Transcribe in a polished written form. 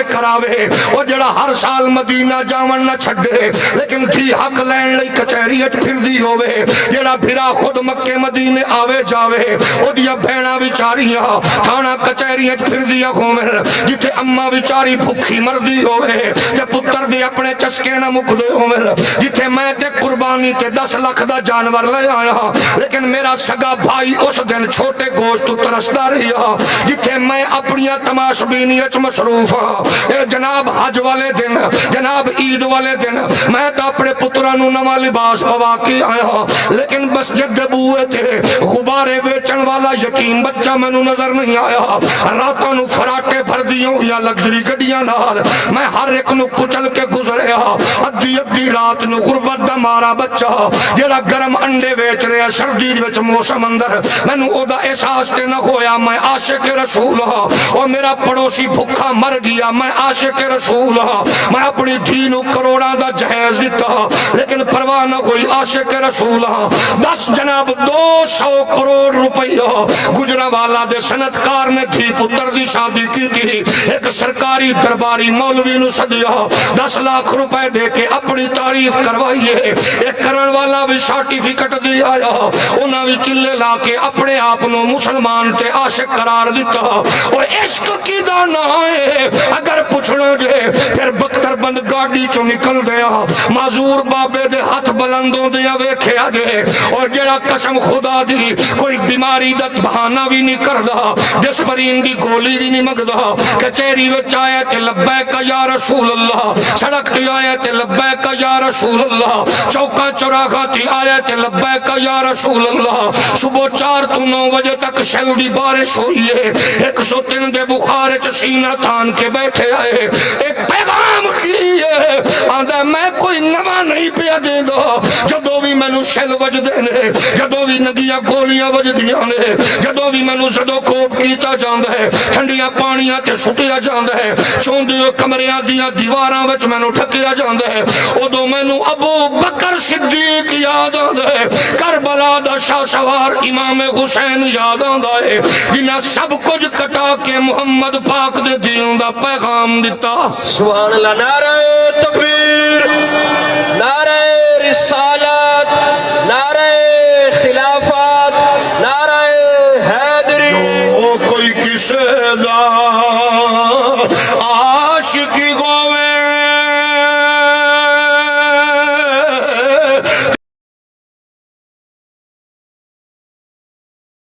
کراوے او جڑا ہر سال مدینہ جاون نہ چھڈے لیکن دھی حق لین لئی کچہری وچ پھردی ہووے جڑا بھرا خود مکے مدینے آوے جاوے او دیا بہنا بیچاریاں تھانہ کچہری وچ پھردیاں ہوویں جتھے اماں بیچاری بھکھی مردی ہووے تے پتر دے اپنے چسکے نہ مکدے ہوویں جتھے میں تے قربانی تے 10 لاکھ دا جانور لے آیا لیکن میرا سگا بھائی اس دن چھوٹے گوشت ترسدا رہیا جتھے میں اپنی تماش بینی وچ مصروف ہاں اے جناب حج والے دن جناب عید والے دن میں تا اپنے پتراں نوں نواں لباس پوا کے آیا لیکن مسجد دے بوئے تے غبارے بیچن والا یتیم بچہ مینوں نظر نہیں آیا راتاں نوں فراٹے بھردیاں ہوئیاں لگژری گڈیاں نال میں ہر ایک نوں کچل کے گزریا ادھی ادھی رات نوں غربت دا مارا بچہ جڑا گرم انڈے بیچ رہا سردی وچ موسم اندر مینوں او دا احساس تے نہ ہویا میں عاشق رسول ہاں او میرا پڑوسی بھکھا مر گیا میں عاشق رسول ہاں میں اپنی دھی نوں کروڑاں دا جہیز دتا لیکن پرواہ نہ کوئی عاشق رسول ہاں 10 جناب 200 کروڑ روپیہ گجرانوالہ دے صنعتکار نے دھی پتر دی شادی کی تھی ایک سرکاری درباری مولوی نو سدیا 10 لاکھ روپے دے کے اپنی تعریف کروائیے ایک کرن والا بھی سرٹیفکیٹ دی آیا انہاں بھی چلے لا کے اپنے آپ نو مسلمان تے عاشق قرار دیتا اور عشق کی دانا ہے اگر پوچھنا جے پھر بختر بند گاڑی چو نکل دیا معذور بابے دے ہاتھ بلندوں دیا ویکھیا جے اور جڑا قسم خدا دی کوئی بیماری دا بہانہ بھی نہیں کردا ڈسپرین دی گولی بھی نہیں مگدا کچہری وچ آیا تے لبیک یا رسول اللہ سڑک تے آیا تے لبیک یا رسول اللہ چوکا چوراہا تے آیا تے لبیک یا رسول اللہ صبح 4 تو 9 بجے تک شل دی بارش ہوئی ہے 103 دے بخار چ سینہ تان کے بیٹھے آئے ایک پیغام کیے آندا میں کوئی نواں نہیں پیا دیندا جدوں بھی مینوں شل وجدے نے جدوں بھی نگیاں گولیاں وجدیاں نے جدوں بھی مینوں سدو کوپ کیتا جاندا ہے ٹھنڈیاں پانیاں تے سٹیا جاندا ہے چوندے کمریاں دیاں دیواراں وچ مینوں ٹھکیا جاندا ہے اودوں مینوں ابو بکر صدیق یاد آندا ہے کربلا دا شاہ سوار امام حسین یاد آندا ہے جنہاں سب کچھ کٹا کے محمد پاک دے دین دا پیغام دتا سبحان اللہ نعرہ تکبیر نعرہ رسالت نعرہ خلافت نعرہ حیدری جو کوئی کسے دا عاشقی گو